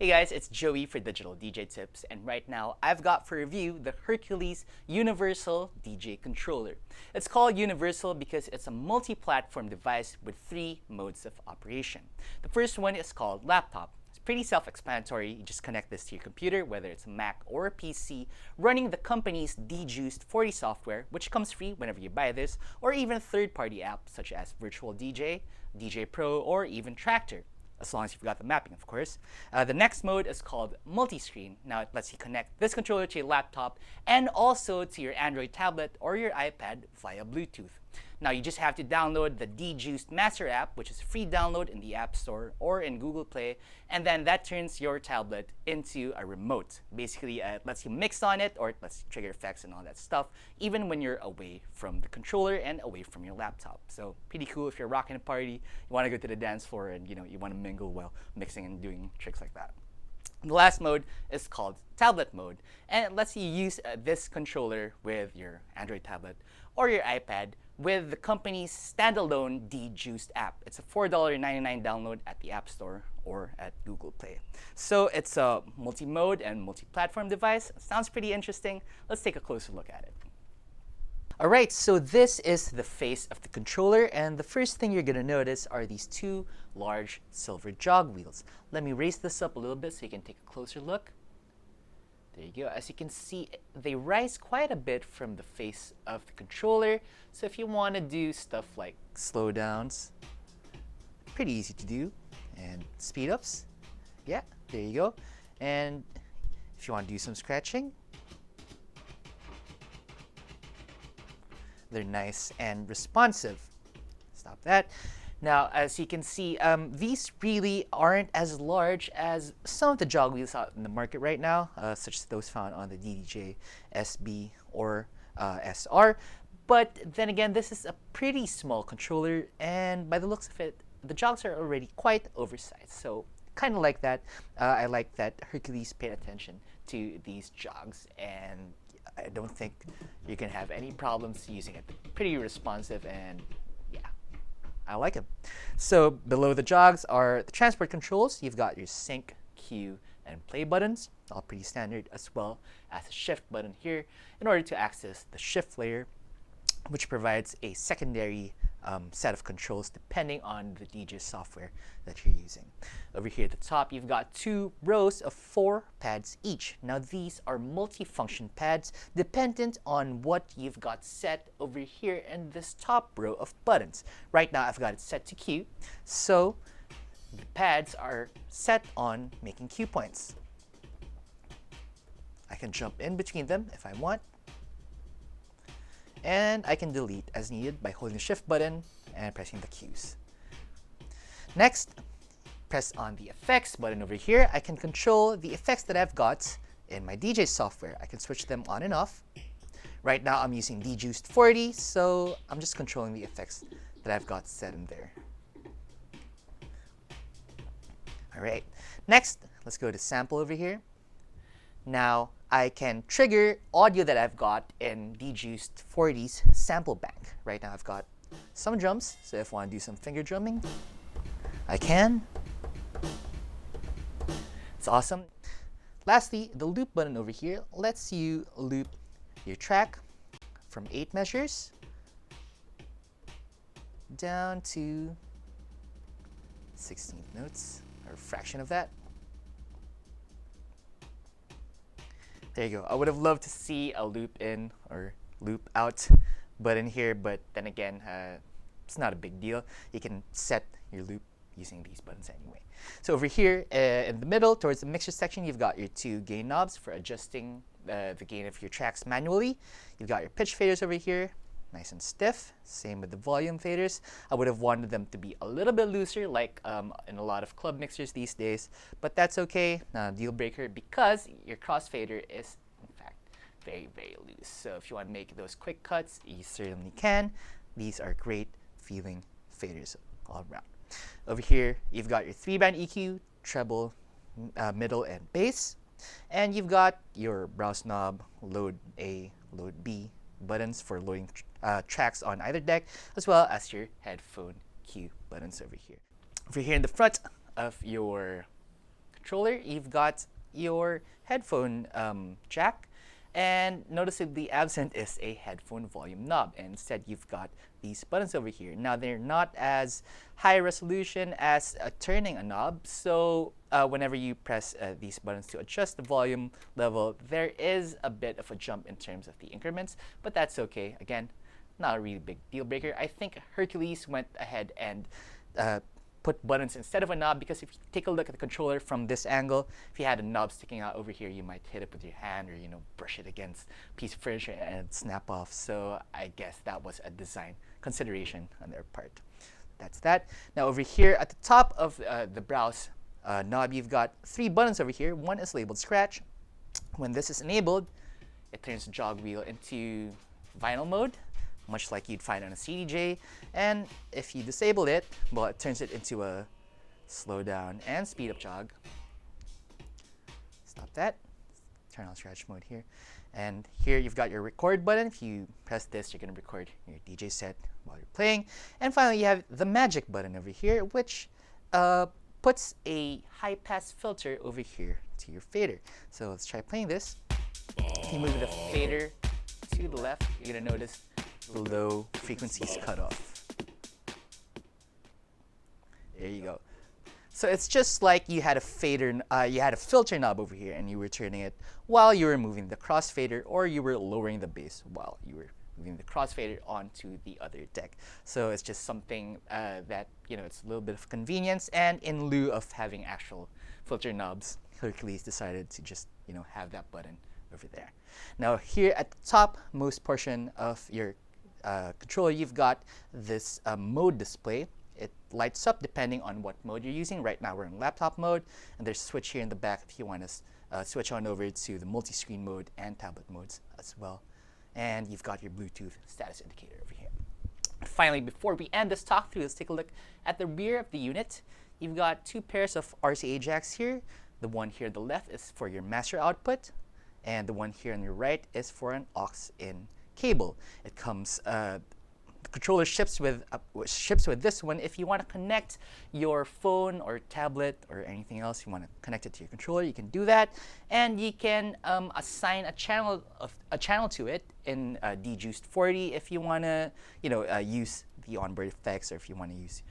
Hey guys, it's Joey for Digital DJ Tips, and right now I've got for review the Hercules Universal DJ Controller. It's called Universal because it's a multi-platform device with 3 modes of operation. The first one is called Laptop. It's pretty self-explanatory. You just connect this to your computer, whether it's a Mac or a PC, running the company's DJuiced 40 software, which comes free whenever you buy this, or even third-party apps such as Virtual DJ, DJ Pro, or even Tractor, as long as you've got the mapping, of course. The next mode is called multi-screen. Now it lets you connect this controller to your laptop and also to your Android tablet or your iPad via Bluetooth. Now you just have to download the DJuiced Master app, which is a free download in the App Store or in Google Play, and then that turns your tablet into a remote. Basically, it lets you mix on it, or it lets you trigger effects and all that stuff, even when you're away from the controller and away from your laptop. So pretty cool if you're rocking a party, you want to go to the dance floor, and you want to mingle while mixing and doing tricks like that. The last mode is called tablet mode, and it lets you use this controller with your Android tablet or your iPad with the company's standalone DJuiced app. It's a $4.99 download at the App Store or at Google Play. So it's a multi-mode and multi-platform device. Sounds pretty interesting. Let's take a closer look at it. Alright, so this is the face of the controller, and the first thing you're going to notice are these 2 large silver jog wheels. Let me raise this up a little bit so you can take a closer look. There you go. As you can see, they rise quite a bit from the face of the controller, so if you want to do stuff like slowdowns, pretty easy to do, and speed ups, yeah, there you go. And if you want to do some scratching, they're nice and responsive. Stop that. Now, as you can see, these really aren't as large as some of the jog wheels out in the market right now, such as those found on the DDJ SB or SR. But then again, this is a pretty small controller, and by the looks of it, the jogs are already quite oversized. So kind of like that. I like that Hercules paid attention to these jogs, and I don't think you can have any problems using it. Pretty responsive, and yeah, I like them. So below the jogs are the transport controls. You've got your sync, cue, and play buttons, all pretty standard, as well as a shift button here in order to access the shift layer, which provides a secondary set of controls depending on the DJ software that you're using. Over here at the top, you've got 2 rows of 4 pads each. Now these are multi-function pads dependent on what you've got set over here in this top row of buttons. Right now I've got it set to cue, so the pads are set on making cue points. I can jump in between them if I want, and I can delete as needed by holding the shift button and pressing the cues. Next, press on the effects button over here. I can control the effects that I've got in my DJ software. I can switch them on and off. Right now I'm using DJuiced 40, so I'm just controlling the effects that I've got set in there. Alright, next let's go to sample over here. Now I can trigger audio that I've got in DJuiced 40's sample bank. Right now I've got some drums, so if I want to do some finger drumming, I can. It's awesome. Lastly, the loop button over here lets you loop your track from 8 measures down to 16 notes, or a fraction of that. There you go. I would have loved to see a loop in or loop out button here, but then again, it's not a big deal. You can set your loop using these buttons anyway. So over here in the middle, towards the mixer section, you've got your 2 gain knobs for adjusting the gain of your tracks manually. You've got your pitch faders over here, nice and stiff. Same with the volume faders. I would have wanted them to be a little bit looser, like in a lot of club mixers these days, but that's okay. Not a deal breaker, because your crossfader is in fact very, very loose. So if you want to make those quick cuts, you certainly can. These are great feeling faders all around. Over here, you've got your 3-band EQ, treble, middle, and bass, and you've got your browse knob, load A, load B buttons for loading tracks on either deck, as well as your headphone cue buttons over here. Over here in the front of your controller, you've got your headphone jack, and noticeably absent is a headphone volume knob. And instead, you've got these buttons over here. Now, they're not as high resolution as turning a knob, so whenever you press these buttons to adjust the volume level, there is a bit of a jump in terms of the increments, but that's okay. Again, not a really big deal breaker. I think Hercules went ahead and put buttons instead of a knob, because if you take a look at the controller from this angle, if you had a knob sticking out over here, you might hit it with your hand, or brush it against a piece of furniture and it'd snap off. So I guess that was a design consideration on their part. That's that. Now over here at the top of the browse knob, you've got 3 buttons over here. One is labeled scratch. When this is enabled, it turns the jog wheel into vinyl mode, much like you'd find on a CDJ. And if you disable it, well, it turns it into a slow down and speed up jog. Stop that. Turn on scratch mode here. And here you've got your record button. If you press this, you're going to record your DJ set while you're playing. And finally, you have the magic button over here, which puts a high pass filter over here to your fader. So let's try playing this. If you move the fader to the left, you're going to notice the low frequencies cut off. There you go. So it's just like you had a filter knob over here, and you were turning it while you were moving the crossfader, or you were lowering the bass while you were moving the crossfader onto the other deck. So it's just something that it's a little bit of convenience, and in lieu of having actual filter knobs, Hercules decided to just have that button over there. Now here at the top most portion of your controller, you've got this mode display. It lights up depending on what mode you're using. Right now we're in laptop mode, and there's a switch here in the back if you want to switch on over to the multi-screen mode and tablet modes as well. And you've got your Bluetooth status indicator over here. Finally, before we end this talk through, let's take a look at the rear of the unit. You've got 2 pairs of RCA jacks here. The one here on the left is for your master output, and the one here on your right is for an aux-in cable. It comes the controller ships with this one. If you want to connect your phone or tablet or anything else, you want to connect it to your controller, you can do that, and you can assign a channel to it in DJuiced 40 if you want to use the onboard effects, or if you want to use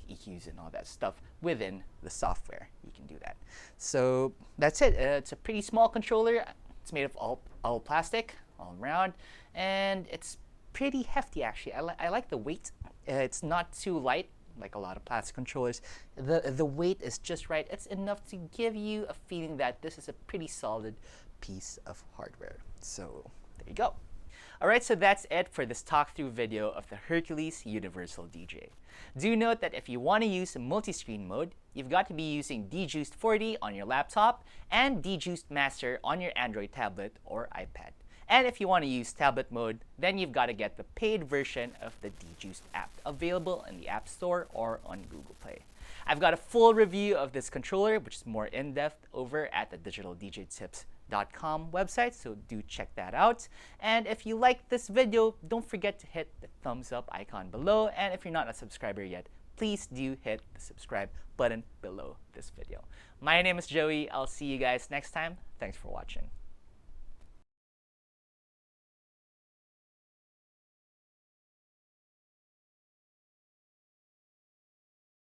EQs and all that stuff within the software, you can do that. So that's it. It's a pretty small controller. It's made of all plastic all around, and it's pretty hefty actually. I like the weight. It's not too light like a lot of plastic controllers. The weight is just right. It's enough to give you a feeling that this is a pretty solid piece of hardware. So there you go. Alright, so that's it for this talk-through video of the Hercules Universal DJ. Do note that if you want to use multi-screen mode, you've got to be using DJuiced 40 on your laptop and DJuiced Master on your Android tablet or iPad. And if you want to use tablet mode, then you've got to get the paid version of the DJuiced app, available in the App Store or on Google Play. I've got a full review of this controller, which is more in-depth, over at the digitaldjtips.com website, so do check that out. And if you like this video, don't forget to hit the thumbs up icon below, and if you're not a subscriber yet, please do hit the subscribe button below this video. My name is Joey. I'll see you guys next time. Thanks for watching.